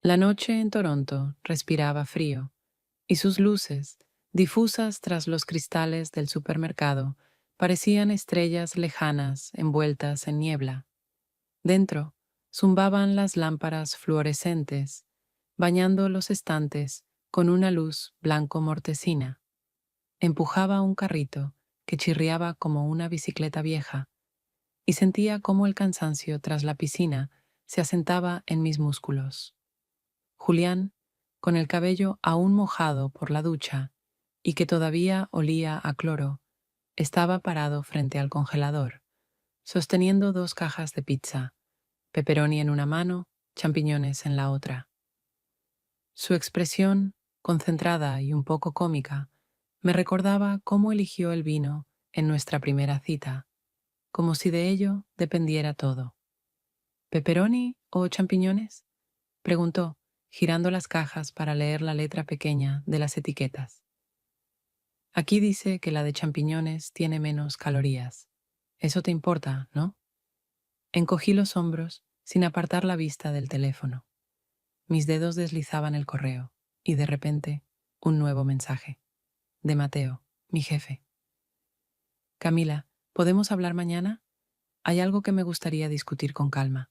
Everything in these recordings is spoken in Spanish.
La noche en Toronto respiraba frío, y sus luces, difusas tras los cristales del supermercado, parecían estrellas lejanas envueltas en niebla. Dentro, zumbaban las lámparas fluorescentes, bañando los estantes con una luz blanco mortecina. Empujaba un carrito que chirriaba como una bicicleta vieja, y sentía cómo el cansancio tras la piscina se asentaba en mis músculos. Julián, con el cabello aún mojado por la ducha y que todavía olía a cloro, estaba parado frente al congelador, sosteniendo dos cajas de pizza, pepperoni en una mano, champiñones en la otra. Su expresión, concentrada y un poco cómica, me recordaba cómo eligió el vino en nuestra primera cita, como si de ello dependiera todo. ¿Pepperoni o champiñones?, preguntó, girando las cajas para leer la letra pequeña de las etiquetas. Aquí dice que la de champiñones tiene menos calorías. Eso te importa, ¿no? Encogí los hombros sin apartar la vista del teléfono. Mis dedos deslizaban el correo y de repente un nuevo mensaje. De Mateo, mi jefe. Camila, ¿podemos hablar mañana? Hay algo que me gustaría discutir con calma.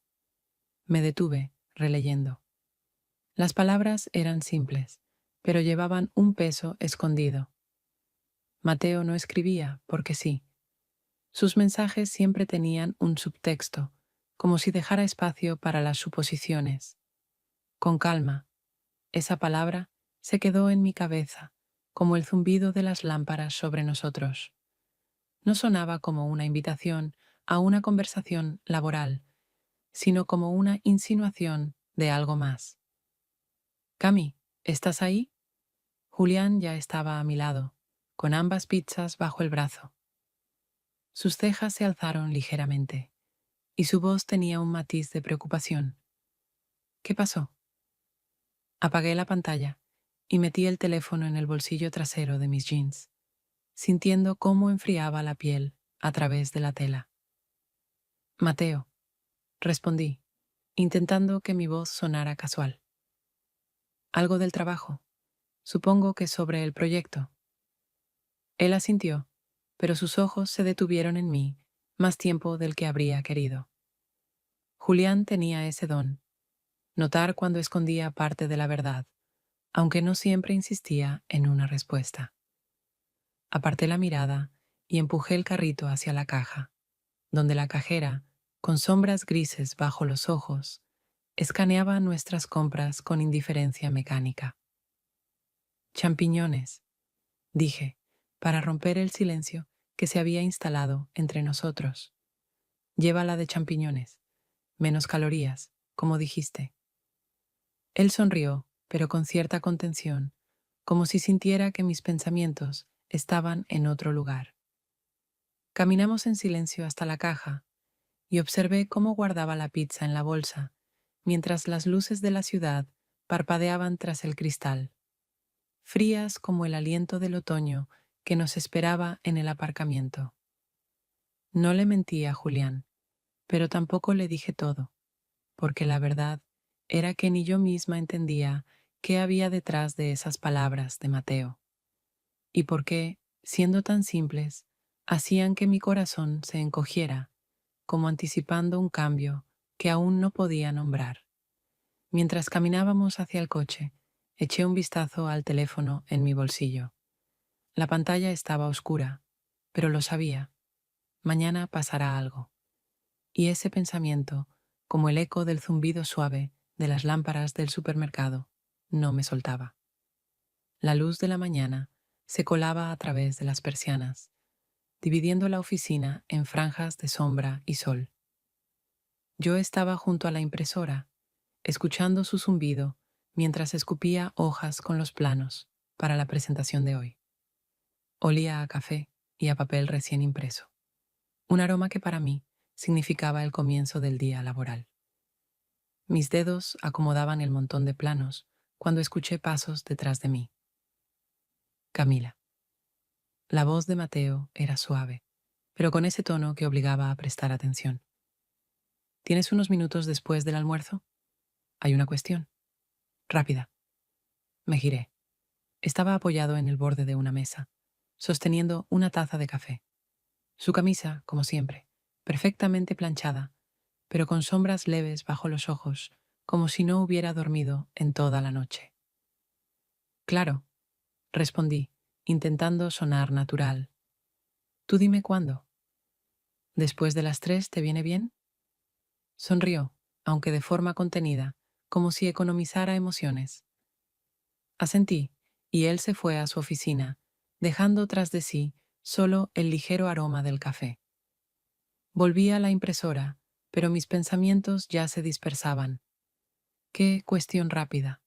Me detuve, releyendo. Las palabras eran simples, pero llevaban un peso escondido. Mateo no escribía porque sí. Sus mensajes siempre tenían un subtexto, como si dejara espacio para las suposiciones. Con calma, esa palabra se quedó en mi cabeza, como el zumbido de las lámparas sobre nosotros. No sonaba como una invitación a una conversación laboral, sino como una insinuación de algo más. Cami, ¿estás ahí? Julián ya estaba a mi lado, con ambas pizzas bajo el brazo. Sus cejas se alzaron ligeramente, y su voz tenía un matiz de preocupación. ¿Qué pasó? Apagué la pantalla y metí el teléfono en el bolsillo trasero de mis jeans, sintiendo cómo enfriaba la piel a través de la tela. Mateo, respondí, intentando que mi voz sonara casual. Algo del trabajo. Supongo que sobre el proyecto. Él asintió, pero sus ojos se detuvieron en mí más tiempo del que habría querido. Julián tenía ese don, notar cuando escondía parte de la verdad, aunque no siempre insistía en una respuesta. Aparté la mirada y empujé el carrito hacia la caja, donde la cajera, con sombras grises bajo los ojos, escaneaba nuestras compras con indiferencia mecánica. Champiñones, dije, para romper el silencio que se había instalado entre nosotros. Llévala de champiñones, menos calorías, como dijiste. Él sonrió, pero con cierta contención, como si sintiera que mis pensamientos estaban en otro lugar. Caminamos en silencio hasta la caja y observé cómo guardaba la pizza en la bolsa, mientras las luces de la ciudad parpadeaban tras el cristal, frías como el aliento del otoño que nos esperaba en el aparcamiento. No le mentí a Julián, pero tampoco le dije todo, porque la verdad era que ni yo misma entendía qué había detrás de esas palabras de Mateo, y por qué, siendo tan simples, hacían que mi corazón se encogiera, como anticipando un cambio que aún no podía nombrar. Mientras caminábamos hacia el coche, eché un vistazo al teléfono en mi bolsillo. La pantalla estaba oscura, pero lo sabía. Mañana pasará algo. Y ese pensamiento, como el eco del zumbido suave de las lámparas del supermercado, no me soltaba. La luz de la mañana se colaba a través de las persianas, dividiendo la oficina en franjas de sombra y sol. Yo estaba junto a la impresora, escuchando su zumbido mientras escupía hojas con los planos para la presentación de hoy. Olía a café y a papel recién impreso, un aroma que para mí significaba el comienzo del día laboral. Mis dedos acomodaban el montón de planos cuando escuché pasos detrás de mí. Camila. La voz de Mateo era suave, pero con ese tono que obligaba a prestar atención. ¿Tienes unos minutos después del almuerzo? Hay una cuestión. Rápida. Me giré. Estaba apoyado en el borde de una mesa, sosteniendo una taza de café. Su camisa, como siempre, perfectamente planchada, pero con sombras leves bajo los ojos, como si no hubiera dormido en toda la noche. Claro, respondí, intentando sonar natural. Tú dime cuándo. ¿Después de las 3 te viene bien? Sonrió, aunque de forma contenida, como si economizara emociones. Asentí, y él se fue a su oficina, dejando tras de sí solo el ligero aroma del café. Volví a la impresora, pero mis pensamientos ya se dispersaban. Qué cuestión rápida.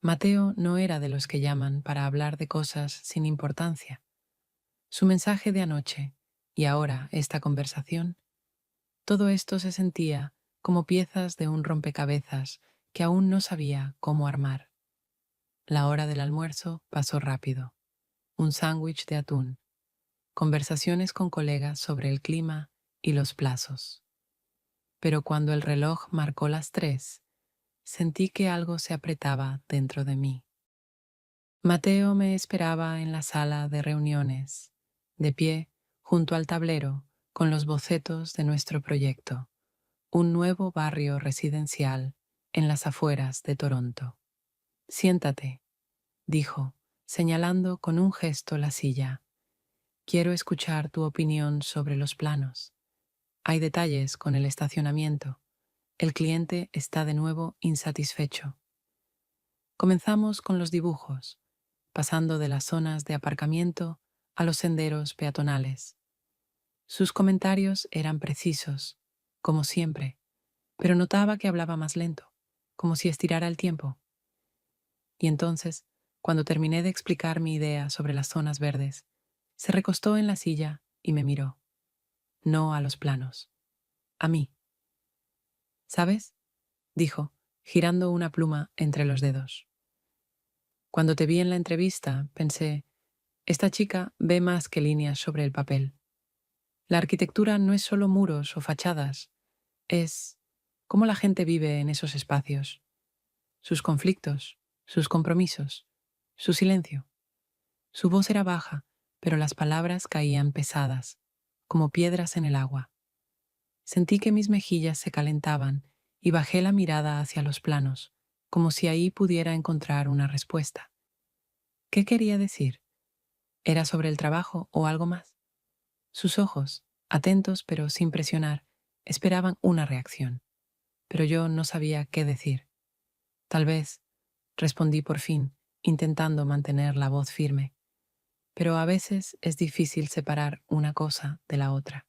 Mateo no era de los que llaman para hablar de cosas sin importancia. Su mensaje de anoche, y ahora esta conversación, todo esto se sentía como piezas de un rompecabezas que aún no sabía cómo armar. La hora del almuerzo pasó rápido. Un sándwich de atún, conversaciones con colegas sobre el clima y los plazos. Pero cuando el reloj marcó las 3, sentí que algo se apretaba dentro de mí. Mateo me esperaba en la sala de reuniones, de pie, junto al tablero, con los bocetos de nuestro proyecto, un nuevo barrio residencial en las afueras de Toronto. Siéntate, dijo, señalando con un gesto la silla. Quiero escuchar tu opinión sobre los planos. Hay detalles con el estacionamiento. El cliente está de nuevo insatisfecho. Comenzamos con los dibujos, pasando de las zonas de aparcamiento a los senderos peatonales. Sus comentarios eran precisos, como siempre, pero notaba que hablaba más lento, como si estirara el tiempo. Y entonces, cuando terminé de explicar mi idea sobre las zonas verdes, se recostó en la silla y me miró. No a los planos, a mí. ¿Sabes? Dijo, girando una pluma entre los dedos. Cuando te vi en la entrevista, pensé, esta chica ve más que líneas sobre el papel. La arquitectura no es solo muros o fachadas, es cómo la gente vive en esos espacios, sus conflictos, sus compromisos, su silencio. Su voz era baja, pero las palabras caían pesadas, como piedras en el agua. Sentí que mis mejillas se calentaban y bajé la mirada hacia los planos, como si ahí pudiera encontrar una respuesta. ¿Qué quería decir? ¿Era sobre el trabajo o algo más? Sus ojos, atentos pero sin presionar, esperaban una reacción, pero yo no sabía qué decir. Tal vez, respondí por fin, intentando mantener la voz firme, pero a veces es difícil separar una cosa de la otra.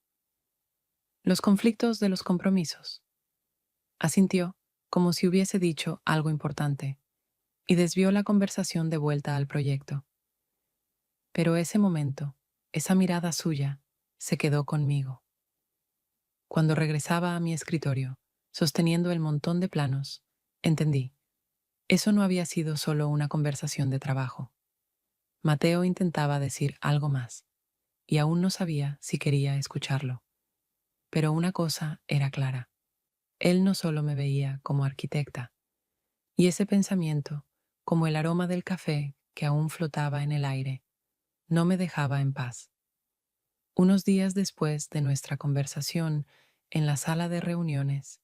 Los conflictos de los compromisos. Asintió, como si hubiese dicho algo importante, y desvió la conversación de vuelta al proyecto. Pero ese momento, esa mirada suya, se quedó conmigo. Cuando regresaba a mi escritorio, sosteniendo el montón de planos, entendí. Eso no había sido solo una conversación de trabajo. Mateo intentaba decir algo más, y aún no sabía si quería escucharlo. Pero una cosa era clara. Él no solo me veía como arquitecta, y ese pensamiento, como el aroma del café que aún flotaba en el aire, no me dejaba en paz. Unos días después de nuestra conversación en la sala de reuniones,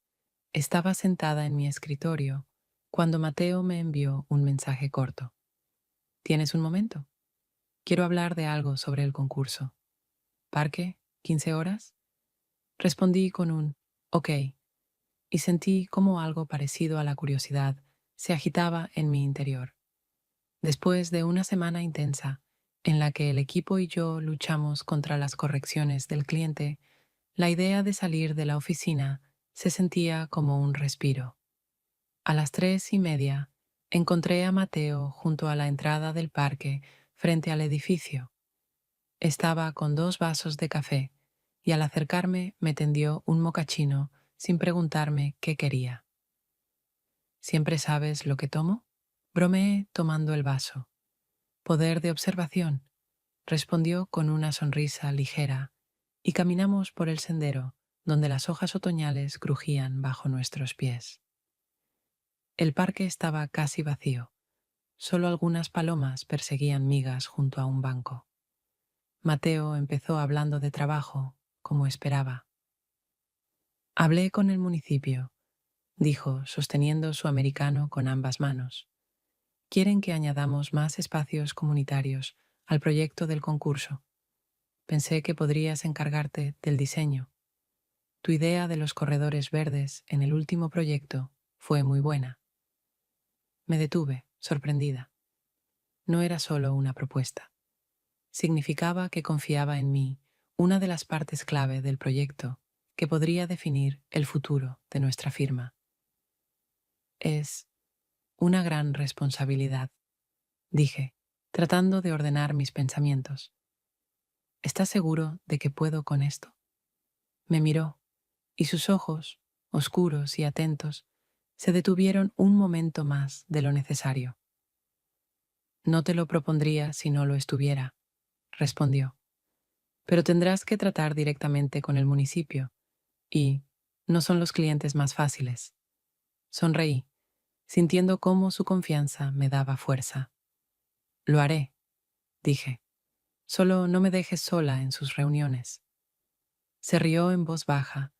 estaba sentada en mi escritorio cuando Mateo me envió un mensaje corto. ¿Tienes un momento? Quiero hablar de algo sobre el concurso. ¿Parque? ¿15 horas? Respondí con un ok, y sentí como algo parecido a la curiosidad se agitaba en mi interior. Después de una semana intensa, en la que el equipo y yo luchamos contra las correcciones del cliente, la idea de salir de la oficina se sentía como un respiro. A las 3:30 encontré a Mateo junto a la entrada del parque frente al edificio. Estaba con 2 vasos de café y al acercarme me tendió un mocachino sin preguntarme qué quería. ¿Siempre sabes lo que tomo? Bromeé tomando el vaso. Poder de observación, respondió con una sonrisa ligera, y caminamos por el sendero donde las hojas otoñales crujían bajo nuestros pies. El parque estaba casi vacío. Solo algunas palomas perseguían migas junto a un banco. Mateo empezó hablando de trabajo, como esperaba. Hablé con el municipio, dijo, sosteniendo su americano con ambas manos. Quieren que añadamos más espacios comunitarios al proyecto del concurso. Pensé que podrías encargarte del diseño. Tu idea de los corredores verdes en el último proyecto fue muy buena. Me detuve, sorprendida. No era solo una propuesta. Significaba que confiaba en mí, una de las partes clave del proyecto que podría definir el futuro de nuestra firma. Es una gran responsabilidad, dije, tratando de ordenar mis pensamientos. ¿Estás seguro de que puedo con esto? Me miró, y sus ojos, oscuros y atentos, se detuvieron un momento más de lo necesario. No te lo propondría si no lo estuviera, respondió. Pero tendrás que tratar directamente con el municipio, y no son los clientes más fáciles. Sonreí, sintiendo cómo su confianza me daba fuerza. Lo haré, dije. Solo no me dejes sola en sus reuniones. Se rió en voz baja,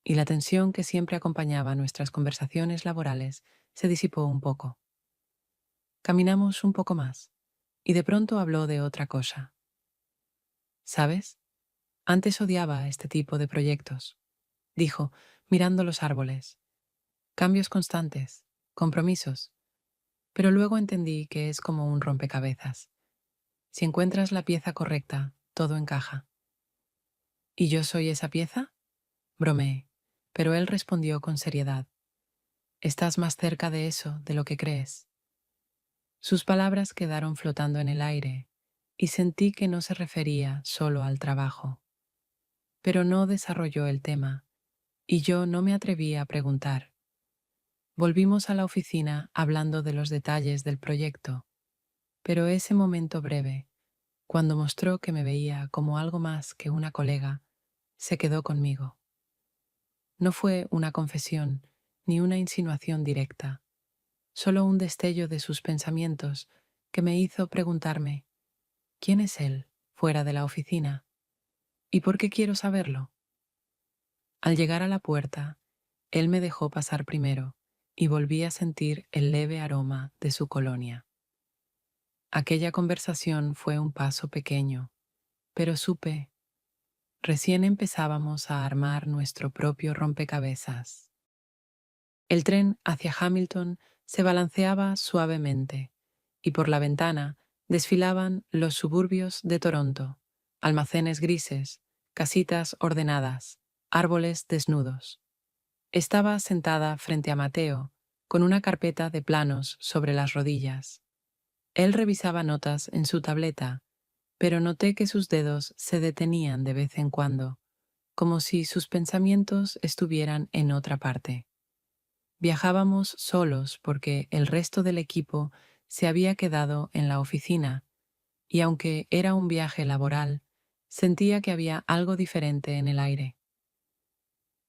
y la tensión que siempre acompañaba nuestras conversaciones laborales se disipó un poco. Caminamos un poco más, y de pronto habló de otra cosa. ¿Sabes? Antes odiaba este tipo de proyectos, dijo, mirando los árboles. Cambios constantes, compromisos. Pero luego entendí que es como un rompecabezas. Si encuentras la pieza correcta, todo encaja. ¿Y yo soy esa pieza? Bromeé, pero él respondió con seriedad. Estás más cerca de eso de lo que crees. Sus palabras quedaron flotando en el aire, y sentí que no se refería solo al trabajo. Pero no desarrolló el tema, y yo no me atreví a preguntar. Volvimos a la oficina hablando de los detalles del proyecto, pero ese momento breve, cuando mostró que me veía como algo más que una colega, se quedó conmigo. No fue una confesión ni una insinuación directa, solo un destello de sus pensamientos que me hizo preguntarme, ¿quién es él fuera de la oficina? ¿Y por qué quiero saberlo? Al llegar a la puerta, él me dejó pasar primero y volví a sentir el leve aroma de su colonia. Aquella conversación fue un paso pequeño, pero supe, recién empezábamos a armar nuestro propio rompecabezas. El tren hacia Hamilton se balanceaba suavemente, y por la ventana desfilaban los suburbios de Toronto, almacenes grises, casitas ordenadas, árboles desnudos. Estaba sentada frente a Mateo, con una carpeta de planos sobre las rodillas. Él revisaba notas en su tableta, pero noté que sus dedos se detenían de vez en cuando, como si sus pensamientos estuvieran en otra parte. Viajábamos solos porque el resto del equipo se había quedado en la oficina, y aunque era un viaje laboral, sentía que había algo diferente en el aire.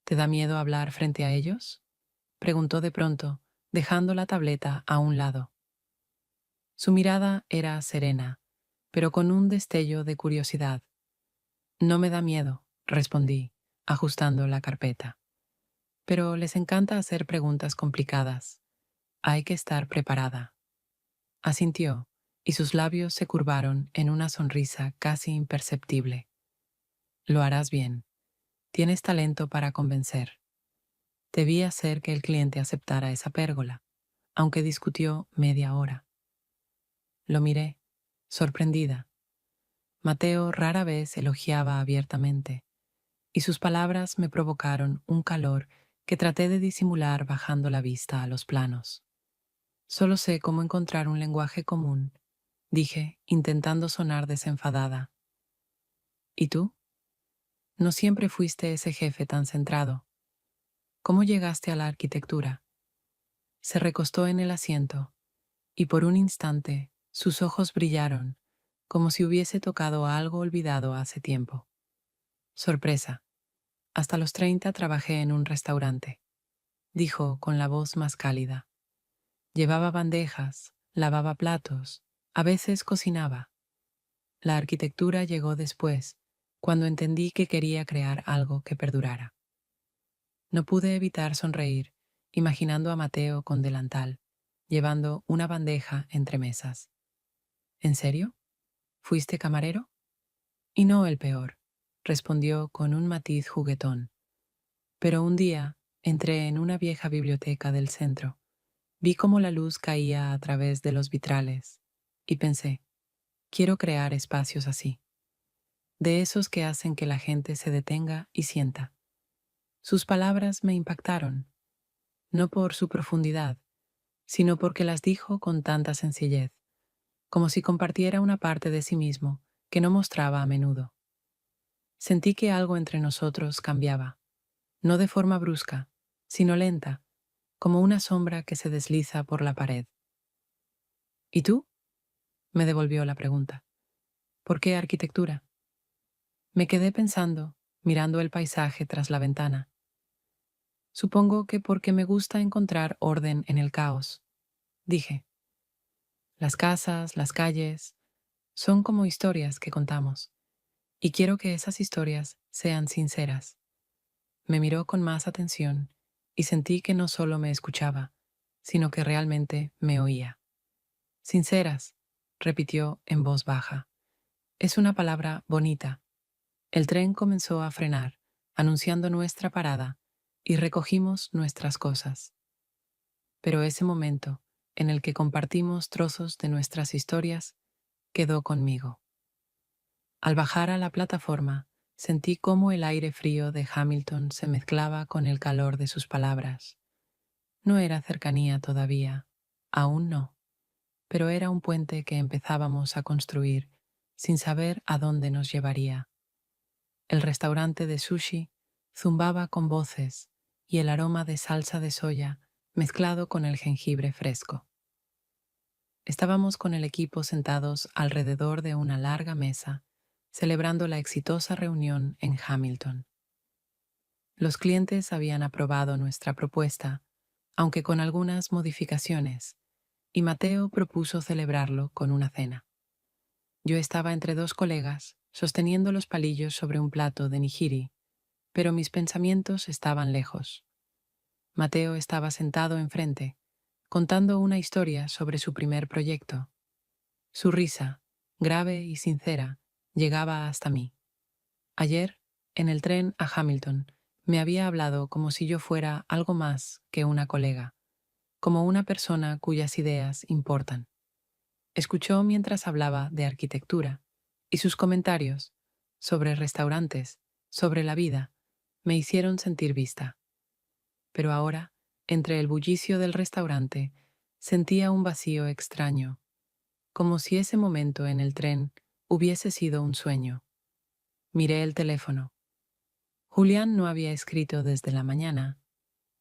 ¿Te da miedo hablar frente a ellos?, preguntó de pronto, dejando la tableta a un lado. Su mirada era serena, pero con un destello de curiosidad. No me da miedo, respondí, ajustando la carpeta. Pero les encanta hacer preguntas complicadas. Hay que estar preparada. Asintió, y sus labios se curvaron en una sonrisa casi imperceptible. Lo harás bien. Tienes talento para convencer. Debí hacer que el cliente aceptara esa pérgola, aunque discutió media hora. Lo miré, sorprendida. Mateo rara vez elogiaba abiertamente, y sus palabras me provocaron un calor que traté de disimular bajando la vista a los planos. Solo sé cómo encontrar un lenguaje común, dije, intentando sonar desenfadada. ¿Y tú? No siempre fuiste ese jefe tan centrado. ¿Cómo llegaste a la arquitectura? Se recostó en el asiento, y por un instante sus ojos brillaron, como si hubiese tocado algo olvidado hace tiempo. Sorpresa. Hasta los 30 trabajé en un restaurante, dijo con la voz más cálida. Llevaba bandejas, lavaba platos, a veces cocinaba. La arquitectura llegó después, cuando entendí que quería crear algo que perdurara. No pude evitar sonreír, imaginando a Mateo con delantal, llevando una bandeja entre mesas. ¿En serio? ¿Fuiste camarero? Y no el peor, respondió con un matiz juguetón. Pero un día entré en una vieja biblioteca del centro. Vi cómo la luz caía a través de los vitrales y pensé, quiero crear espacios así, de esos que hacen que la gente se detenga y sienta. Sus palabras me impactaron, no por su profundidad, sino porque las dijo con tanta sencillez, como si compartiera una parte de sí mismo que no mostraba a menudo. Sentí que algo entre nosotros cambiaba, no de forma brusca, sino lenta, como una sombra que se desliza por la pared. ¿Y tú? Me devolvió la pregunta. ¿Por qué arquitectura? Me quedé pensando, mirando el paisaje tras la ventana. Supongo que porque me gusta encontrar orden en el caos, dije. Las casas, las calles, son como historias que contamos, y quiero que esas historias sean sinceras. Me miró con más atención y sentí que no solo me escuchaba, sino que realmente me oía. Sinceras, repitió en voz baja. Es una palabra bonita. El tren comenzó a frenar, anunciando nuestra parada, y recogimos nuestras cosas. Pero ese momento, en el que compartimos trozos de nuestras historias, quedó conmigo. Al bajar a la plataforma, sentí cómo el aire frío de Hamilton se mezclaba con el calor de sus palabras. No era cercanía todavía, aún no, pero era un puente que empezábamos a construir sin saber a dónde nos llevaría. El restaurante de sushi zumbaba con voces y el aroma de salsa de soya mezclado con el jengibre fresco. Estábamos con el equipo sentados alrededor de una larga mesa, celebrando la exitosa reunión en Hamilton. Los clientes habían aprobado nuestra propuesta, aunque con algunas modificaciones, y Mateo propuso celebrarlo con una cena. Yo estaba entre dos colegas, sosteniendo los palillos sobre un plato de nigiri, pero mis pensamientos estaban lejos. Mateo estaba sentado enfrente, contando una historia sobre su primer proyecto. Su risa, grave y sincera, llegaba hasta mí. Ayer, en el tren a Hamilton, me había hablado como si yo fuera algo más que una colega, como una persona cuyas ideas importan. Escuchó mientras hablaba de arquitectura, y sus comentarios sobre restaurantes, sobre la vida, me hicieron sentir vista. Pero ahora, entre el bullicio del restaurante, sentía un vacío extraño, como si ese momento en el tren hubiese sido un sueño. Miré el teléfono. Julián no había escrito desde la mañana,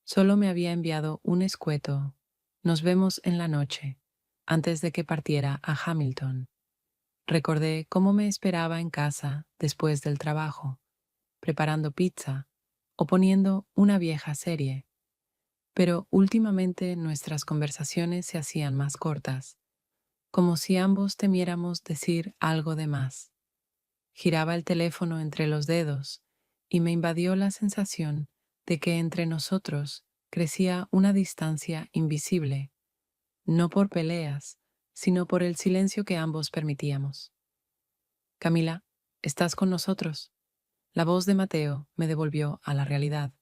solo me había enviado un escueto: nos vemos en la noche, antes de que partiera a Hamilton. Recordé cómo me esperaba en casa después del trabajo, preparando pizza o poniendo una vieja serie. Pero últimamente nuestras conversaciones se hacían más cortas, como si ambos temiéramos decir algo de más. Giraba el teléfono entre los dedos y me invadió la sensación de que entre nosotros crecía una distancia invisible, no por peleas, sino por el silencio que ambos permitíamos. Camila, ¿estás con nosotros? La voz de Mateo me devolvió a la realidad.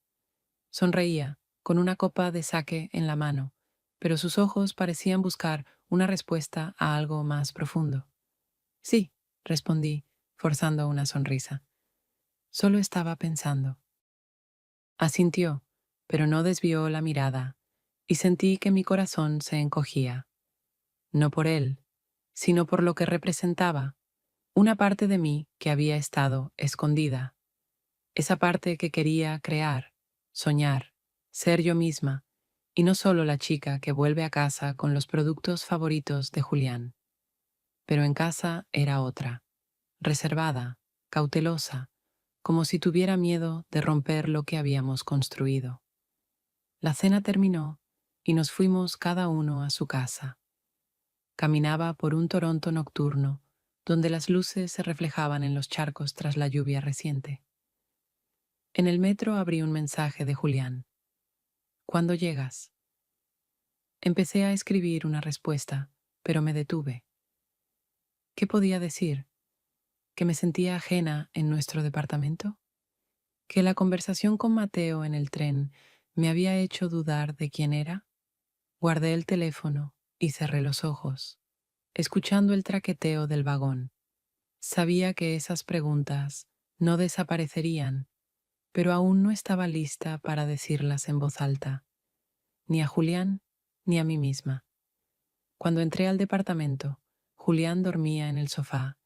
Sonreía, con una copa de sake en la mano, pero sus ojos parecían buscar una respuesta a algo más profundo. Sí, respondí, forzando una sonrisa. Solo estaba pensando. Asintió, pero no desvió la mirada, y sentí que mi corazón se encogía. No por él, sino por lo que representaba, una parte de mí que había estado escondida. Esa parte que quería crear, soñar, ser yo misma, y no solo la chica que vuelve a casa con los productos favoritos de Julián. Pero en casa era otra, reservada, cautelosa, como si tuviera miedo de romper lo que habíamos construido. La cena terminó y nos fuimos cada uno a su casa. Caminaba por un Toronto nocturno, donde las luces se reflejaban en los charcos tras la lluvia reciente. En el metro abrí un mensaje de Julián. ¿Cuándo llegas? Empecé a escribir una respuesta, pero me detuve. ¿Qué podía decir? ¿Que me sentía ajena en nuestro departamento? ¿Que la conversación con Mateo en el tren me había hecho dudar de quién era? Guardé el teléfono y cerré los ojos, escuchando el traqueteo del vagón. Sabía que esas preguntas no desaparecerían, pero aún no estaba lista para decirlas en voz alta, ni a Julián ni a mí misma. Cuando entré al departamento, Julián dormía en el sofá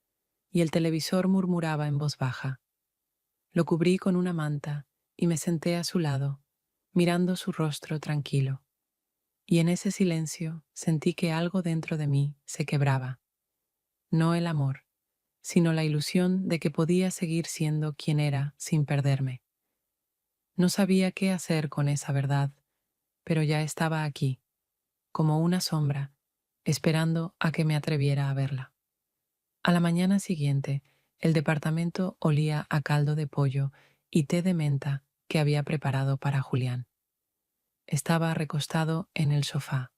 y el televisor murmuraba en voz baja. Lo cubrí con una manta y me senté a su lado, mirando su rostro tranquilo. Y en ese silencio sentí que algo dentro de mí se quebraba. No el amor, sino la ilusión de que podía seguir siendo quien era sin perderme. No sabía qué hacer con esa verdad, pero ya estaba aquí, como una sombra, esperando a que me atreviera a verla. A la mañana siguiente, el departamento olía a caldo de pollo y té de menta que había preparado para Julián. Estaba recostado en el sofá,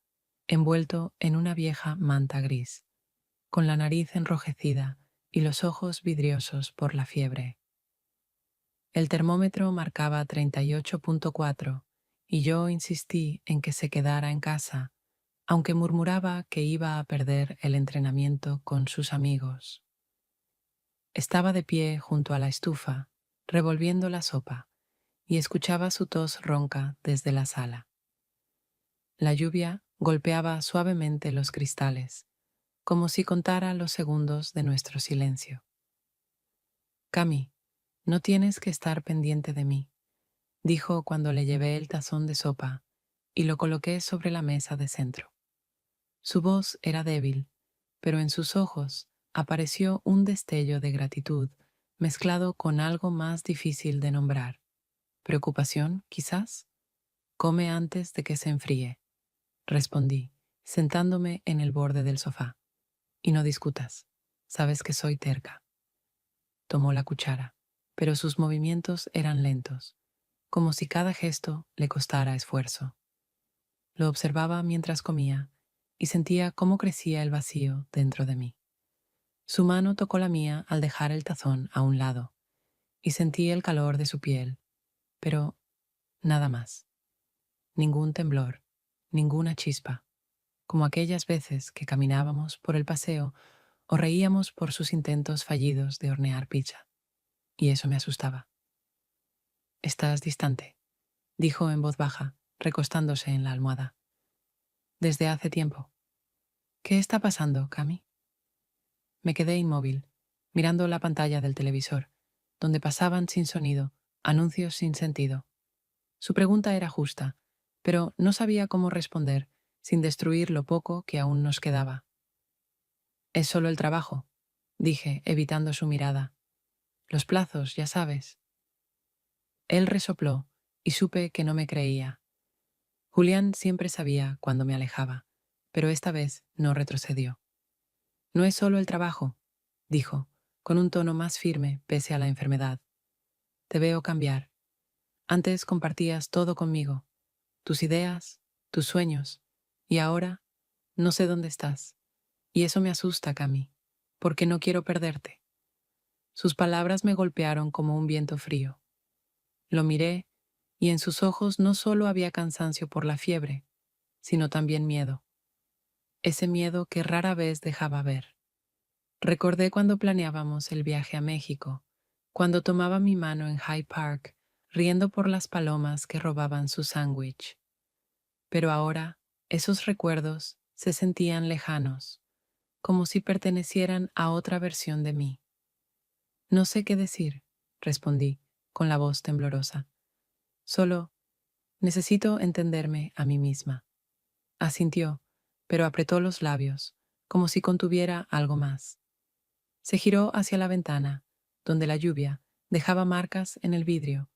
envuelto en una vieja manta gris, con la nariz enrojecida y los ojos vidriosos por la fiebre. El termómetro marcaba 38,4 y yo insistí en que se quedara en casa, aunque murmuraba que iba a perder el entrenamiento con sus amigos. Estaba de pie junto a la estufa, revolviendo la sopa, y escuchaba su tos ronca desde la sala. La lluvia golpeaba suavemente los cristales, como si contara los segundos de nuestro silencio. Cami, no tienes que estar pendiente de mí, dijo cuando le llevé el tazón de sopa y lo coloqué sobre la mesa de centro. Su voz era débil, pero en sus ojos apareció un destello de gratitud mezclado con algo más difícil de nombrar. ¿Preocupación, quizás? Come antes de que se enfríe, respondí, sentándome en el borde del sofá. Y no discutas, sabes que soy terca. Tomó la cuchara, pero sus movimientos eran lentos, como si cada gesto le costara esfuerzo. Lo observaba mientras comía y sentía cómo crecía el vacío dentro de mí. Su mano tocó la mía al dejar el tazón a un lado, y sentí el calor de su piel, pero nada más. Ningún temblor, ninguna chispa, como aquellas veces que caminábamos por el paseo o reíamos por sus intentos fallidos de hornear pizza. Y eso me asustaba. Estás distante, dijo en voz baja, recostándose en la almohada. Desde hace tiempo. ¿Qué está pasando, Cami? Me quedé inmóvil, mirando la pantalla del televisor, donde pasaban sin sonido anuncios sin sentido. Su pregunta era justa, pero no sabía cómo responder sin destruir lo poco que aún nos quedaba. Es solo el trabajo, dije, evitando su mirada. Los plazos, ya sabes. Él resopló y supe que no me creía. Julián siempre sabía cuando me alejaba, pero esta vez no retrocedió. No es solo el trabajo, dijo, con un tono más firme pese a la enfermedad. Te veo cambiar. Antes compartías todo conmigo, tus ideas, tus sueños, y ahora no sé dónde estás. Y eso me asusta, Cami, porque no quiero perderte. Sus palabras me golpearon como un viento frío. Lo miré, y en sus ojos no solo había cansancio por la fiebre, sino también miedo. Ese miedo que rara vez dejaba ver. Recordé cuando planeábamos el viaje a México, cuando tomaba mi mano en Hyde Park, riendo por las palomas que robaban su sándwich. Pero ahora, esos recuerdos se sentían lejanos, como si pertenecieran a otra versión de mí. No sé qué decir, respondí, con la voz temblorosa. Solo necesito entenderme a mí misma. Asintió, pero apretó los labios, como si contuviera algo más. Se giró hacia la ventana, donde la lluvia dejaba marcas en el vidrio,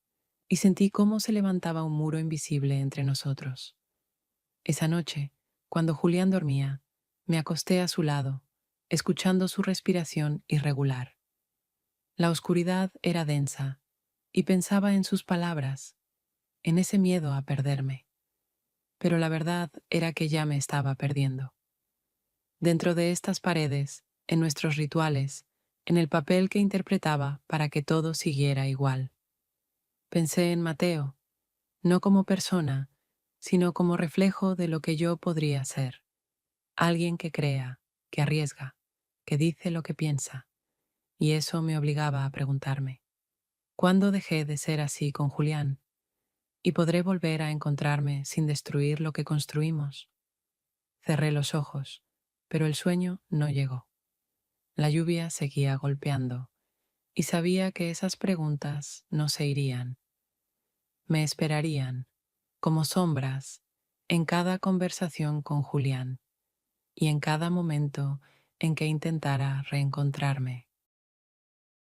y sentí cómo se levantaba un muro invisible entre nosotros. Esa noche, cuando Julián dormía, me acosté a su lado, escuchando su respiración irregular. La oscuridad era densa, y pensaba en sus palabras, en ese miedo a perderme. Pero la verdad era que ya me estaba perdiendo. Dentro de estas paredes, en nuestros rituales, en el papel que interpretaba para que todo siguiera igual. Pensé en Mateo, no como persona, sino como reflejo de lo que yo podría ser. Alguien que crea, que arriesga, que dice lo que piensa. Y eso me obligaba a preguntarme, ¿cuándo dejé de ser así con Julián? ¿Y podré volver a encontrarme sin destruir lo que construimos? Cerré los ojos, pero el sueño no llegó. La lluvia seguía golpeando, y sabía que esas preguntas no se irían. Me esperarían, como sombras, en cada conversación con Julián y en cada momento en que intentara reencontrarme.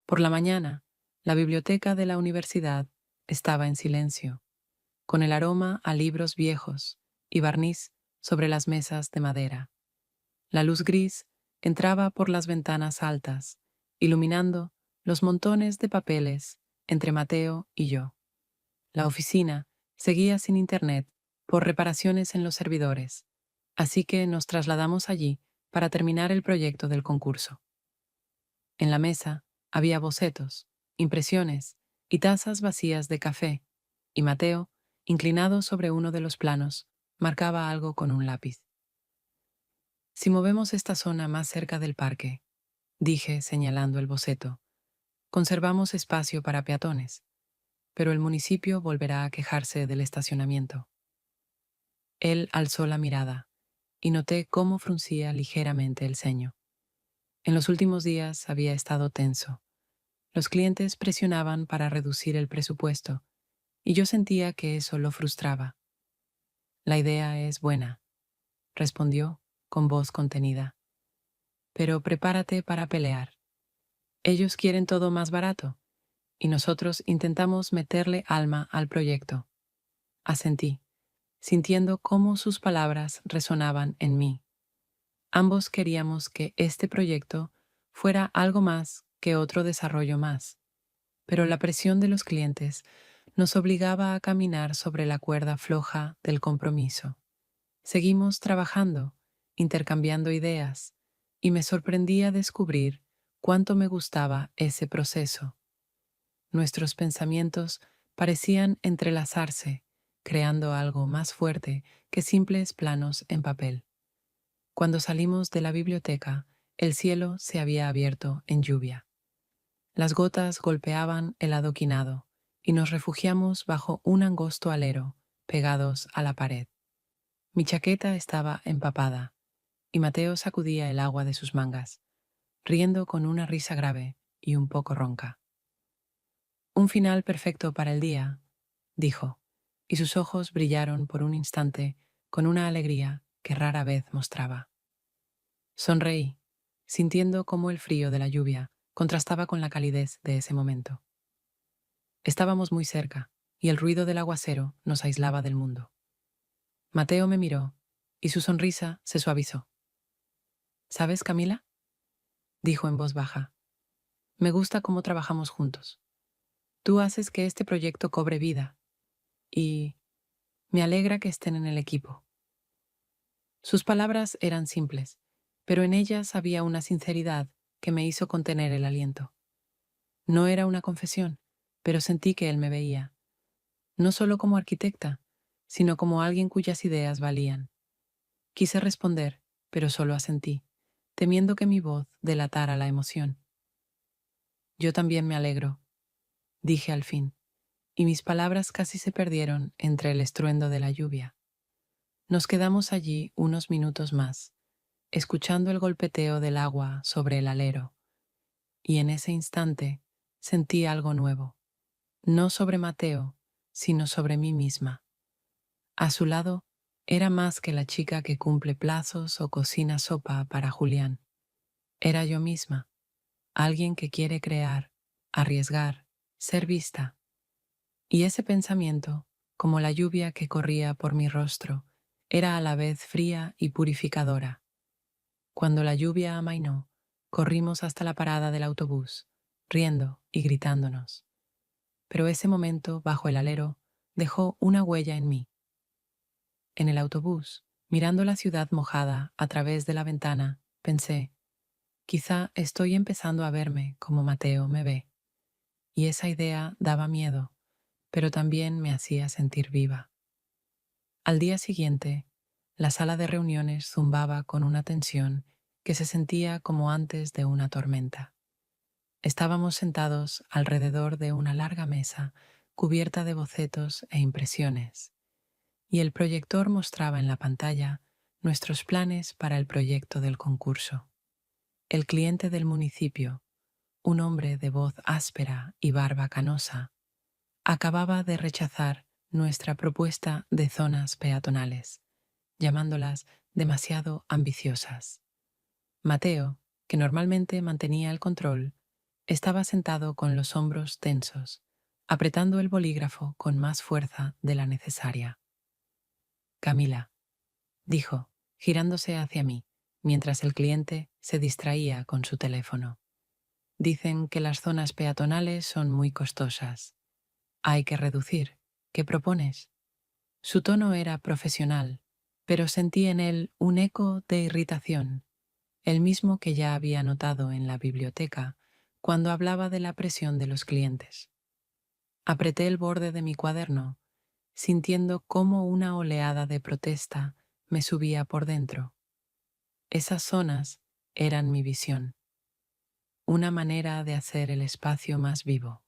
Por la mañana, la biblioteca de la universidad estaba en silencio, con el aroma a libros viejos y barniz sobre las mesas de madera. La luz gris entraba por las ventanas altas, iluminando los montones de papeles entre Mateo y yo. La oficina seguía sin internet por reparaciones en los servidores, así que nos trasladamos allí para terminar el proyecto del concurso. En la mesa había bocetos, impresiones y tazas vacías de café, y Mateo, inclinado sobre uno de los planos, marcaba algo con un lápiz. Si movemos esta zona más cerca del parque, dije señalando el boceto, conservamos espacio para peatones, pero el municipio volverá a quejarse del estacionamiento. Él alzó la mirada y noté cómo fruncía ligeramente el ceño. En los últimos días había estado tenso. Los clientes presionaban para reducir el presupuesto y yo sentía que eso lo frustraba. La idea es buena, respondió con voz contenida, pero prepárate para pelear. Ellos quieren todo más barato y nosotros intentamos meterle alma al proyecto. Asentí, sintiendo cómo sus palabras resonaban en mí. Ambos queríamos que este proyecto fuera algo más que otro desarrollo más, pero la presión de los clientes nos obligaba a caminar sobre la cuerda floja del compromiso. Seguimos trabajando, intercambiando ideas, y me sorprendía descubrir cuánto me gustaba ese proceso. Nuestros pensamientos parecían entrelazarse, creando algo más fuerte que simples planos en papel. Cuando salimos de la biblioteca, el cielo se había abierto en lluvia. Las gotas golpeaban el adoquinado y nos refugiamos bajo un angosto alero, pegados a la pared. Mi chaqueta estaba empapada y Mateo sacudía el agua de sus mangas, riendo con una risa grave y un poco ronca. Un final perfecto para el día, dijo, y sus ojos brillaron por un instante con una alegría que rara vez mostraba. Sonreí, sintiendo cómo el frío de la lluvia contrastaba con la calidez de ese momento. Estábamos muy cerca, y el ruido del aguacero nos aislaba del mundo. Mateo me miró, y su sonrisa se suavizó. ¿Sabes, Camila? Dijo en voz baja. Me gusta cómo trabajamos juntos. Tú haces que este proyecto cobre vida, y me alegra que estén en el equipo. Sus palabras eran simples, pero en ellas había una sinceridad que me hizo contener el aliento. No era una confesión, pero sentí que él me veía, no solo como arquitecta, sino como alguien cuyas ideas valían. Quise responder, pero solo asentí, temiendo que mi voz delatara la emoción. Yo también me alegro, dije al fin, y mis palabras casi se perdieron entre el estruendo de la lluvia. Nos quedamos allí unos minutos más, escuchando el golpeteo del agua sobre el alero, y en ese instante sentí algo nuevo, no sobre Mateo, sino sobre mí misma. A su lado era más que la chica que cumple plazos o cocina sopa para Julián. Era yo misma, alguien que quiere crear, arriesgar, ser vista. Y ese pensamiento, como la lluvia que corría por mi rostro, era a la vez fría y purificadora. Cuando la lluvia amainó, corrimos hasta la parada del autobús, riendo y gritándonos. Pero ese momento, bajo el alero, dejó una huella en mí. En el autobús, mirando la ciudad mojada a través de la ventana, pensé, quizá estoy empezando a verme como Mateo me ve. Y esa idea daba miedo, pero también me hacía sentir viva. Al día siguiente, la sala de reuniones zumbaba con una tensión que se sentía como antes de una tormenta. Estábamos sentados alrededor de una larga mesa cubierta de bocetos e impresiones, y el proyector mostraba en la pantalla nuestros planes para el proyecto del concurso. El cliente del municipio, un hombre de voz áspera y barba canosa, acababa de rechazar nuestra propuesta de zonas peatonales, llamándolas demasiado ambiciosas. Mateo, que normalmente mantenía el control, estaba sentado con los hombros tensos, apretando el bolígrafo con más fuerza de la necesaria. Camila, dijo, girándose hacia mí, mientras el cliente se distraía con su teléfono. Dicen que las zonas peatonales son muy costosas. Hay que reducir. ¿Qué propones? Su tono era profesional, pero sentí en él un eco de irritación, el mismo que ya había notado en la biblioteca cuando hablaba de la presión de los clientes. Apreté el borde de mi cuaderno, sintiendo cómo una oleada de protesta me subía por dentro. Esas zonas eran mi visión, una manera de hacer el espacio más vivo,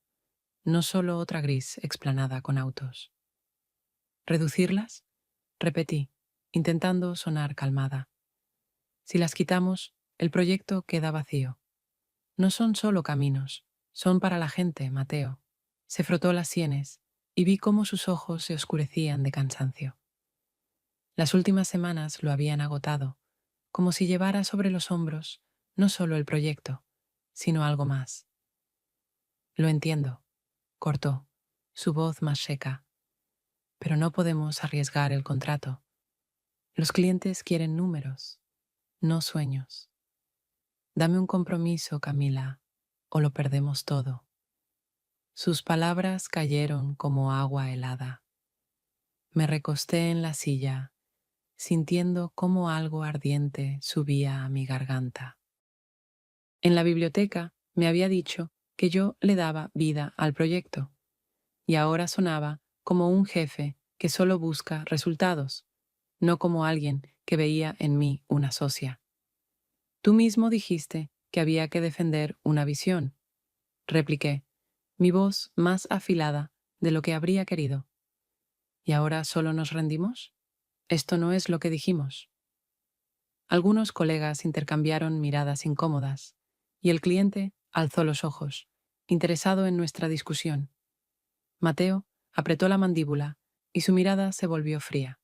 no solo otra gris explanada con autos. ¿Reducirlas? Repetí, intentando sonar calmada. Si las quitamos, el proyecto queda vacío. No son solo caminos, son para la gente, Mateo. Se frotó las sienes y vi cómo sus ojos se oscurecían de cansancio. Las últimas semanas lo habían agotado, como si llevara sobre los hombros no solo el proyecto, sino algo más. Lo entiendo, cortó, su voz más seca. Pero no podemos arriesgar el contrato. Los clientes quieren números, no sueños. Dame un compromiso, Camila, o lo perdemos todo. Sus palabras cayeron como agua helada. Me recosté en la silla, sintiendo cómo algo ardiente subía a mi garganta. En la biblioteca me había dicho que yo le daba vida al proyecto, y ahora sonaba como un jefe que solo busca resultados, no como alguien que veía en mí una socia. Tú mismo dijiste que había que defender una visión, repliqué, mi voz más afilada de lo que habría querido. ¿Y ahora solo nos rendimos? Esto no es lo que dijimos. Algunos colegas intercambiaron miradas incómodas, y el cliente alzó los ojos, interesado en nuestra discusión. Mateo apretó la mandíbula y su mirada se volvió fría.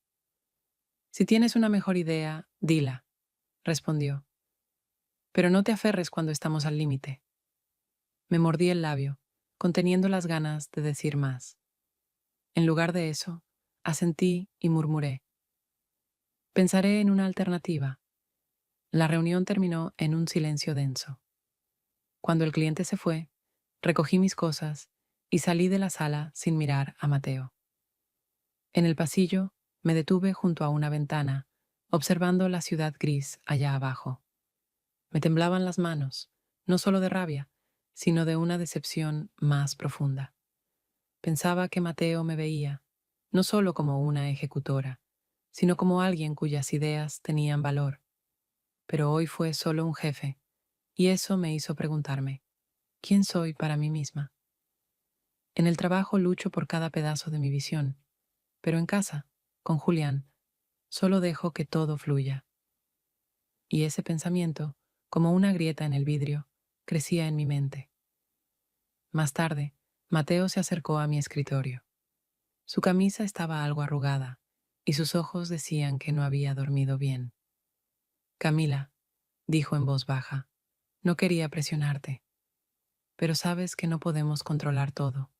Si tienes una mejor idea, dila, respondió. Pero no te aferres cuando estamos al límite. Me mordí el labio, conteniendo las ganas de decir más. En lugar de eso, asentí y murmuré. Pensaré en una alternativa. La reunión terminó en un silencio denso. Cuando el cliente se fue, recogí mis cosas y salí de la sala sin mirar a Mateo. En el pasillo, me detuve junto a una ventana, observando la ciudad gris allá abajo. Me temblaban las manos, no solo de rabia, sino de una decepción más profunda. Pensaba que Mateo me veía, no solo como una ejecutora, sino como alguien cuyas ideas tenían valor. Pero hoy fue solo un jefe, y eso me hizo preguntarme, ¿quién soy para mí misma? En el trabajo lucho por cada pedazo de mi visión, pero en casa, con Julián, solo dejo que todo fluya. Y ese pensamiento, como una grieta en el vidrio, crecía en mi mente. Más tarde, Mateo se acercó a mi escritorio. Su camisa estaba algo arrugada, y sus ojos decían que no había dormido bien. Camila, dijo en voz baja, no quería presionarte, pero sabes que no podemos controlar todo.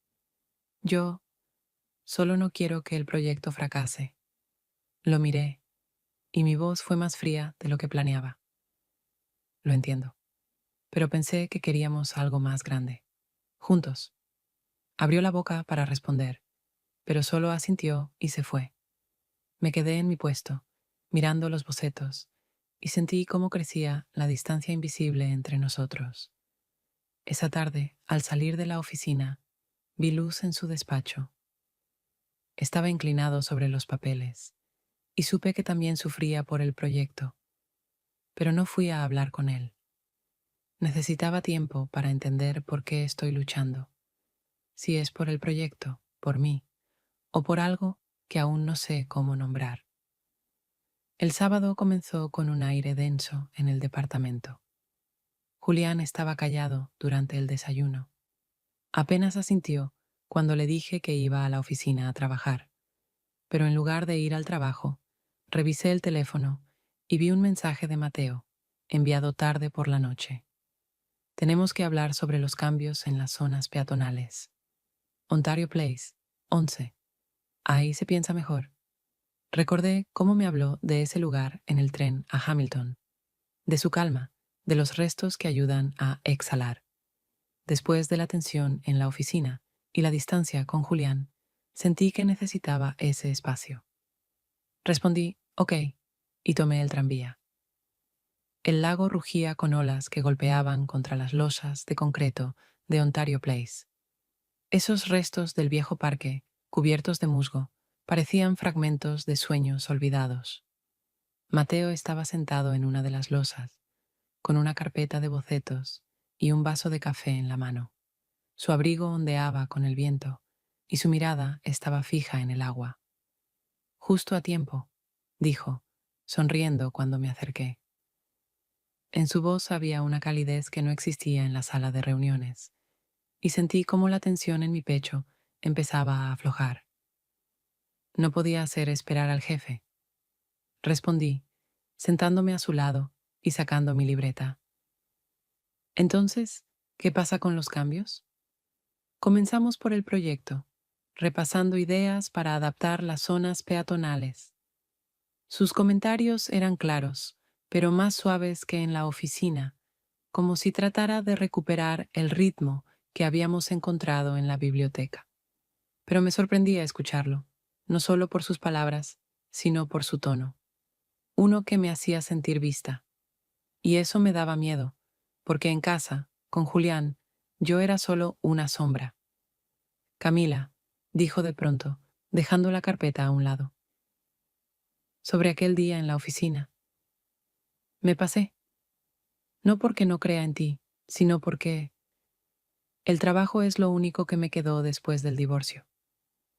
Yo solo no quiero que el proyecto fracase. Lo miré, y mi voz fue más fría de lo que planeaba. Lo entiendo, pero pensé que queríamos algo más grande. Juntos. Abrió la boca para responder, pero solo asintió y se fue. Me quedé en mi puesto, mirando los bocetos, y sentí cómo crecía la distancia invisible entre nosotros. Esa tarde, al salir de la oficina, vi luz en su despacho. Estaba inclinado sobre los papeles, y supe que también sufría por el proyecto, pero no fui a hablar con él. Necesitaba tiempo para entender por qué estoy luchando, si es por el proyecto, por mí, o por algo que aún no sé cómo nombrar. El sábado comenzó con un aire denso en el departamento. Julián estaba callado durante el desayuno. Apenas asintió cuando le dije que iba a la oficina a trabajar, pero en lugar de ir al trabajo, revisé el teléfono y vi un mensaje de Mateo, enviado tarde por la noche. Tenemos que hablar sobre los cambios en las zonas peatonales. Ontario Place, 11. Ahí se piensa mejor. Recordé cómo me habló de ese lugar en el tren a Hamilton, de su calma, de los restos que ayudan a exhalar. Después de la tensión en la oficina y la distancia con Julián, sentí que necesitaba ese espacio. Respondí, ok, y tomé el tranvía. El lago rugía con olas que golpeaban contra las losas de concreto de Ontario Place. Esos restos del viejo parque, cubiertos de musgo, parecían fragmentos de sueños olvidados. Mateo estaba sentado en una de las losas, con una carpeta de bocetos y un vaso de café en la mano. Su abrigo ondeaba con el viento y su mirada estaba fija en el agua. Justo a tiempo, dijo, sonriendo cuando me acerqué. En su voz había una calidez que no existía en la sala de reuniones, y sentí cómo la tensión en mi pecho empezaba a aflojar. No podía hacer esperar al jefe. Respondí, sentándome a su lado y sacando mi libreta. Entonces, ¿qué pasa con los cambios? Comenzamos por el proyecto, repasando ideas para adaptar las zonas peatonales. Sus comentarios eran claros, pero más suaves que en la oficina, como si tratara de recuperar el ritmo que habíamos encontrado en la biblioteca. Pero me sorprendía escucharlo, no solo por sus palabras, sino por su tono. Uno que me hacía sentir vista. Y eso me daba miedo, porque en casa, con Julián, yo era solo una sombra. Camila, dijo de pronto, dejando la carpeta a un lado. Sobre aquel día en la oficina. Me pasé. No porque no crea en ti, sino porque el trabajo es lo único que me quedó después del divorcio.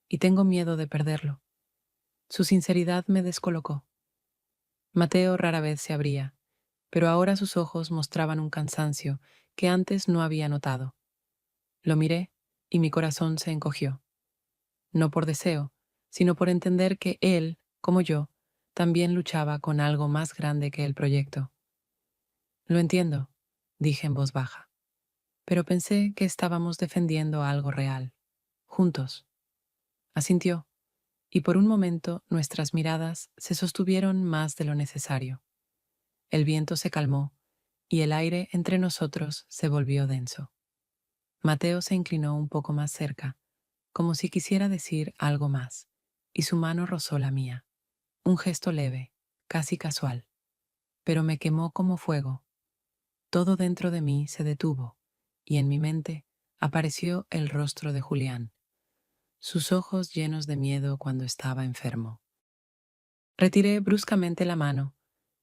Y tengo miedo de perderlo. Su sinceridad me descolocó. Mateo rara vez se abría, pero ahora sus ojos mostraban un cansancio que antes no había notado. Lo miré y mi corazón se encogió. No por deseo, sino por entender que él, como yo, también luchaba con algo más grande que el proyecto. Lo entiendo, dije en voz baja, pero pensé que estábamos defendiendo algo real, juntos. Asintió, y por un momento nuestras miradas se sostuvieron más de lo necesario. El viento se calmó y el aire entre nosotros se volvió denso. Mateo se inclinó un poco más cerca, como si quisiera decir algo más, y su mano rozó la mía. Un gesto leve, casi casual, pero me quemó como fuego. Todo dentro de mí se detuvo, y en mi mente apareció el rostro de Julián, sus ojos llenos de miedo cuando estaba enfermo. Retiré bruscamente la mano,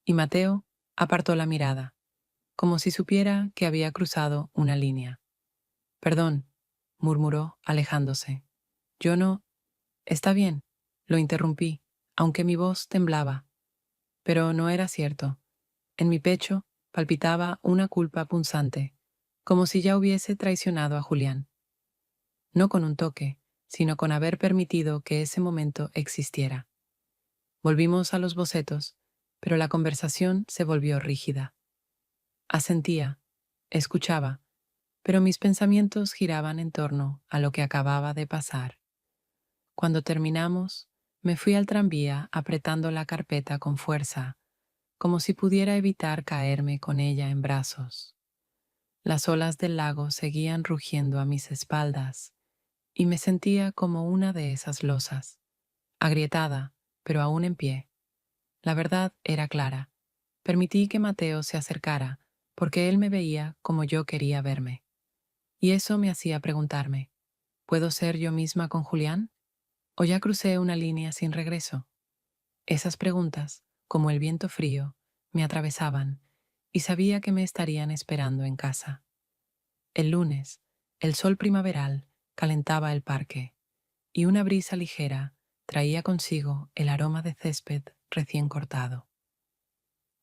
y Mateo apartó la mirada, como si supiera que había cruzado una línea. Perdón, murmuró, alejándose. Yo no... Está bien, lo interrumpí, aunque mi voz temblaba. Pero no era cierto. En mi pecho palpitaba una culpa punzante, como si ya hubiese traicionado a Julián. No con un toque, sino con haber permitido que ese momento existiera. Volvimos a los bocetos, pero la conversación se volvió rígida. Asentía, escuchaba, pero mis pensamientos giraban en torno a lo que acababa de pasar. Cuando terminamos, Me fui al tranvía apretando la carpeta con fuerza, como si pudiera evitar caerme con ella en brazos. Las olas del lago seguían rugiendo a mis espaldas y me sentía como una de esas losas, agrietada, pero aún en pie. La verdad era clara. Permití que Mateo se acercara porque él me veía como yo quería verme. Y eso me hacía preguntarme, ¿puedo ser yo misma con Julián? ¿O ya crucé una línea sin regreso? Esas preguntas, como el viento frío, me atravesaban y sabía que me estarían esperando en casa. El lunes, el sol primaveral calentaba el parque y una brisa ligera traía consigo el aroma de césped recién cortado.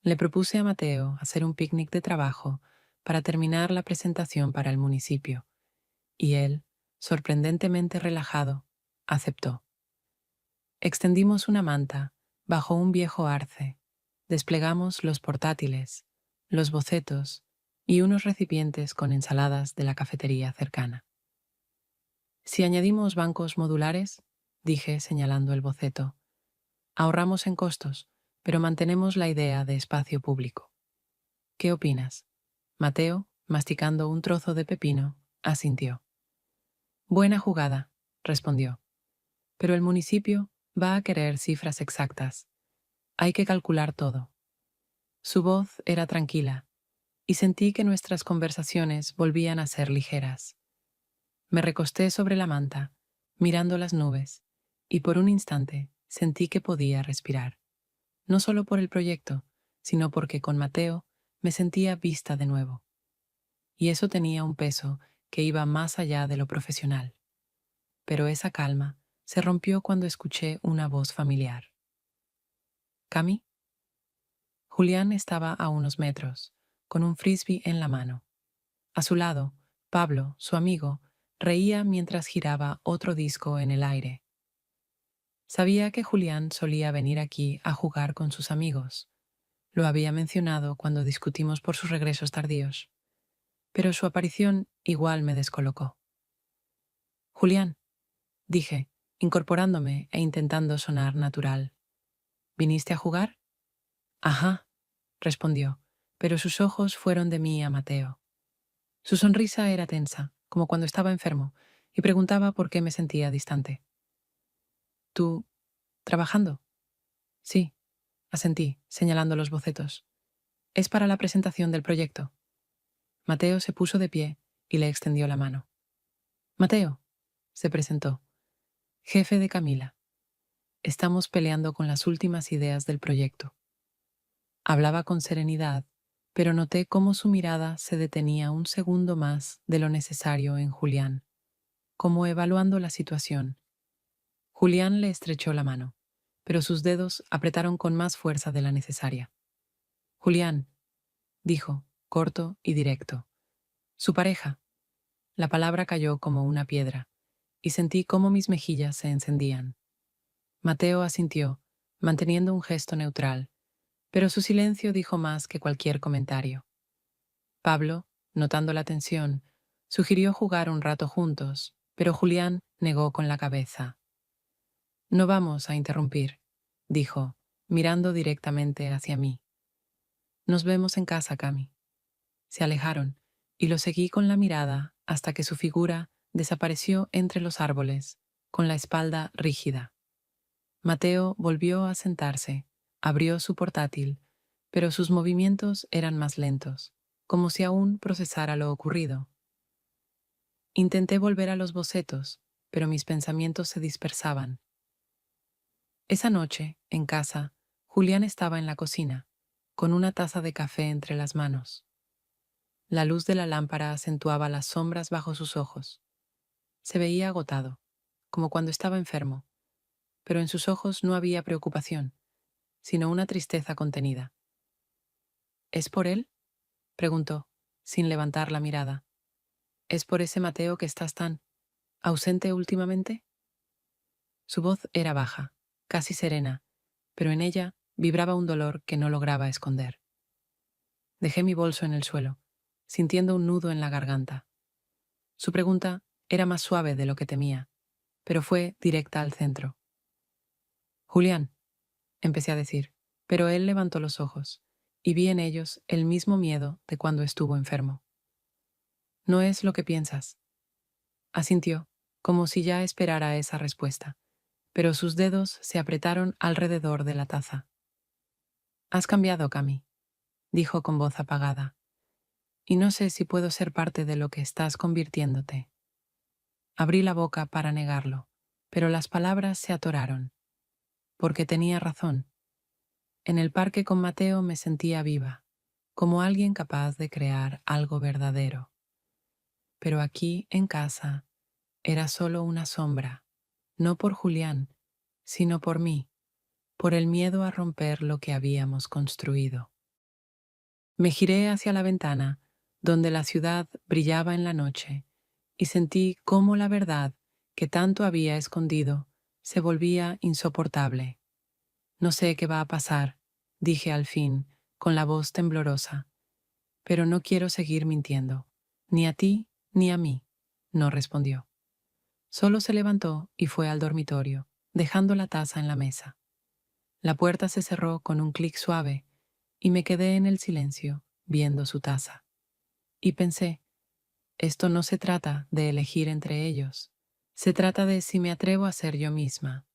Le propuse a Mateo hacer un picnic de trabajo para terminar la presentación para el municipio, y él, sorprendentemente relajado, aceptó. Extendimos una manta bajo un viejo arce, desplegamos los portátiles, los bocetos y unos recipientes con ensaladas de la cafetería cercana. Si añadimos bancos modulares, dije señalando el boceto, ahorramos en costos, pero mantenemos la idea de espacio público. ¿Qué opinas? Mateo, masticando un trozo de pepino, asintió. Buena jugada, respondió. Pero el municipio va a querer cifras exactas. Hay que calcular todo. Su voz era tranquila, y sentí que nuestras conversaciones volvían a ser ligeras. Me recosté sobre la manta, mirando las nubes, y por un instante sentí que podía respirar. No solo por el proyecto, sino porque con Mateo me sentía vista de nuevo. Y eso tenía un peso que iba más allá de lo profesional. Pero esa calma se rompió cuando escuché una voz familiar. ¿Cami? Julián estaba a unos metros, con un frisbee en la mano. A su lado, Pablo, su amigo, reía mientras giraba otro disco en el aire. Sabía que Julián solía venir aquí a jugar con sus amigos. Lo había mencionado cuando discutimos por sus regresos tardíos. Pero su aparición igual me descolocó. Julián, dije, incorporándome e intentando sonar natural. ¿Viniste a jugar? Ajá, respondió, pero sus ojos fueron de mí a Mateo. Su sonrisa era tensa, como cuando estaba enfermo, y preguntaba por qué me sentía distante. ¿Tú, trabajando? Sí, asentí, señalando los bocetos. Es para la presentación del proyecto. Mateo se puso de pie y le extendió la mano. Mateo, se presentó, jefe de Camila. Estamos peleando con las últimas ideas del proyecto. Hablaba con serenidad, pero noté cómo su mirada se detenía un segundo más de lo necesario en Julián, como evaluando la situación. Julián le estrechó la mano, pero sus dedos apretaron con más fuerza de la necesaria. Julián, dijo, corto y directo. Su pareja. La palabra cayó como una piedra, y sentí cómo mis mejillas se encendían. Mateo asintió, manteniendo un gesto neutral, pero su silencio dijo más que cualquier comentario. Pablo, notando la tensión, sugirió jugar un rato juntos, pero Julián negó con la cabeza. No vamos a interrumpir, dijo, mirando directamente hacia mí. Nos vemos en casa, Cami. Se alejaron, y lo seguí con la mirada hasta que su figura desapareció entre los árboles, con la espalda rígida. Mateo volvió a sentarse, abrió su portátil, pero sus movimientos eran más lentos, como si aún procesara lo ocurrido. Intenté volver a los bocetos, pero mis pensamientos se dispersaban. Esa noche, en casa, Julián estaba en la cocina, con una taza de café entre las manos. La luz de la lámpara acentuaba las sombras bajo sus ojos. Se veía agotado, como cuando estaba enfermo, pero en sus ojos no había preocupación, sino una tristeza contenida. ¿Es por él? Preguntó, sin levantar la mirada. ¿Es por ese Mateo que estás tan ausente últimamente? Su voz era baja, casi serena, pero en ella vibraba un dolor que no lograba esconder. Dejé mi bolso en el suelo, sintiendo un nudo en la garganta. Su pregunta era más suave de lo que temía, pero fue directa al centro. Julián, empecé a decir, pero él levantó los ojos, y vi en ellos el mismo miedo de cuando estuvo enfermo. No es lo que piensas. Asintió, como si ya esperara esa respuesta, pero sus dedos se apretaron alrededor de la taza. Has cambiado, Cami, dijo con voz apagada, y no sé si puedo ser parte de lo que estás convirtiéndote. Abrí la boca para negarlo, pero las palabras se atoraron, porque tenía razón. En el parque con Mateo me sentía viva, como alguien capaz de crear algo verdadero. Pero aquí, en casa, era solo una sombra, no por Julián, sino por mí, por el miedo a romper lo que habíamos construido. Me giré hacia la ventana, donde la ciudad brillaba en la noche, y sentí cómo la verdad que tanto había escondido se volvía insoportable. No sé qué va a pasar, dije al fin, con la voz temblorosa, pero no quiero seguir mintiendo, ni a ti ni a mí, no respondió. Solo se levantó y fue al dormitorio, dejando la taza en la mesa. La puerta se cerró con un clic suave y me quedé en el silencio, viendo su taza. Y pensé, esto no se trata de elegir entre ellos, se trata de si me atrevo a ser yo misma,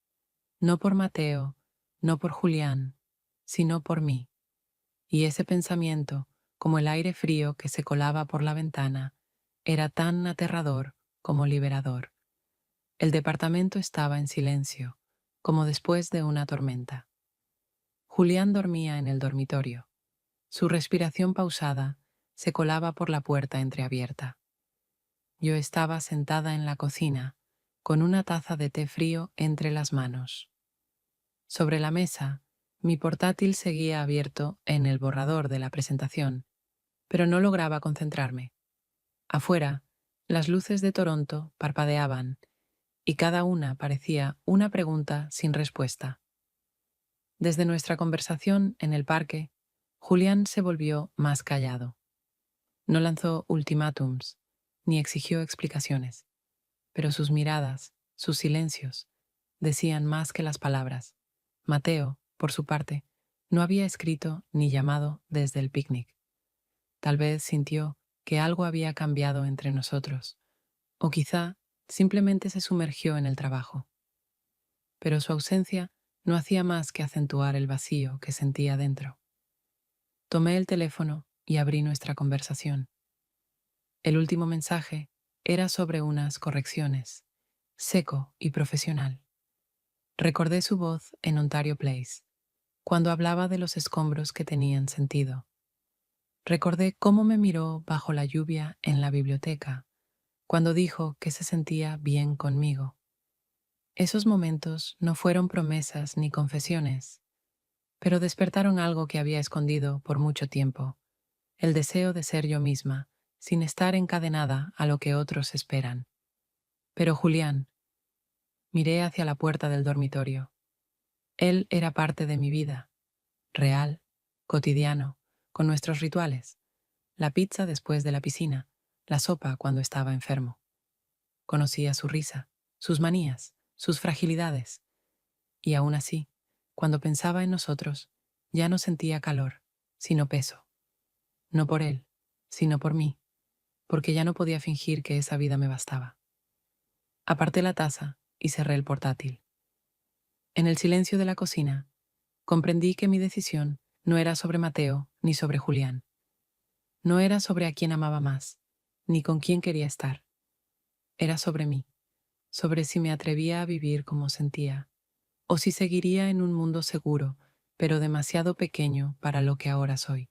no por Mateo, no por Julián, sino por mí. Y ese pensamiento, como el aire frío que se colaba por la ventana, era tan aterrador como liberador. El departamento estaba en silencio, como después de una tormenta. Julián dormía en el dormitorio. Su respiración pausada se colaba por la puerta entreabierta. Yo estaba sentada en la cocina, con una taza de té frío entre las manos. Sobre la mesa, mi portátil seguía abierto en el borrador de la presentación, pero no lograba concentrarme. Afuera, las luces de Toronto parpadeaban y cada una parecía una pregunta sin respuesta. Desde nuestra conversación en el parque, Julián se volvió más callado. No lanzó ultimátums, ni exigió explicaciones, pero sus miradas, sus silencios, decían más que las palabras. Mateo, por su parte, no había escrito ni llamado desde el picnic. Tal vez sintió que algo había cambiado entre nosotros, o quizá simplemente se sumergió en el trabajo. Pero su ausencia no hacía más que acentuar el vacío que sentía dentro. Tomé el teléfono y abrí nuestra conversación. El último mensaje era sobre unas correcciones, seco y profesional. Recordé su voz en Ontario Place, cuando hablaba de los escombros que tenían sentido. Recordé cómo me miró bajo la lluvia en la biblioteca, cuando dijo que se sentía bien conmigo. Esos momentos no fueron promesas ni confesiones, pero despertaron algo que había escondido por mucho tiempo, el deseo de ser yo misma, sin estar encadenada a lo que otros esperan. Pero Julián, miré hacia la puerta del dormitorio. Él era parte de mi vida, real, cotidiano, con nuestros rituales, la pizza después de la piscina, la sopa cuando estaba enfermo. Conocía su risa, sus manías, sus fragilidades, y aún así, cuando pensaba en nosotros, ya no sentía calor, sino peso. No por él, sino por mí, porque ya no podía fingir que esa vida me bastaba. Aparté la taza y cerré el portátil. En el silencio de la cocina, comprendí que mi decisión no era sobre Mateo ni sobre Julián. No era sobre a quién amaba más, ni con quién quería estar. Era sobre mí, sobre si me atrevía a vivir como sentía, o si seguiría en un mundo seguro, pero demasiado pequeño para lo que ahora soy.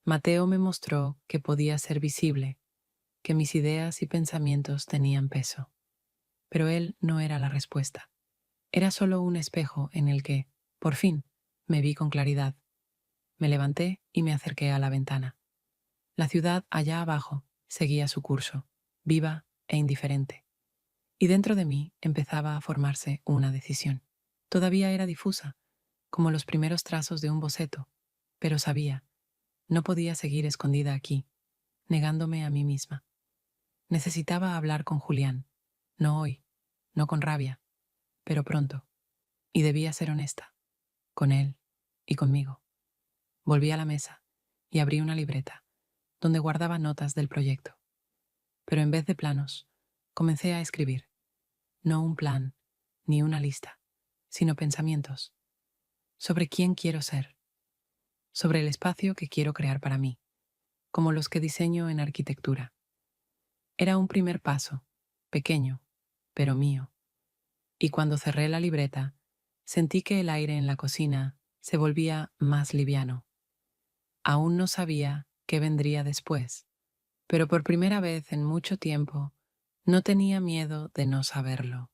Mateo me mostró que podía ser visible, que mis ideas y pensamientos tenían peso. Pero él no era la respuesta. Era solo un espejo en el que, por fin, me vi con claridad. Me levanté y me acerqué a la ventana. La ciudad allá abajo seguía su curso, viva e indiferente. Y dentro de mí empezaba a formarse una decisión. Todavía era difusa, como los primeros trazos de un boceto, pero sabía, no podía seguir escondida aquí, negándome a mí misma. Necesitaba hablar con Julián, no hoy, no con rabia, pero pronto. Y debía ser honesta, con él y conmigo. Volví a la mesa y abrí una libreta donde guardaba notas del proyecto. Pero en vez de planos, comencé a escribir, no un plan ni una lista, sino pensamientos sobre quién quiero ser, sobre el espacio que quiero crear para mí, como los que diseño en arquitectura. Era un primer paso, pequeño, pero mío, y cuando cerré la libreta, sentí que el aire en la cocina se volvía más liviano. Aún no sabía qué vendría después, pero por primera vez en mucho tiempo no tenía miedo de no saberlo.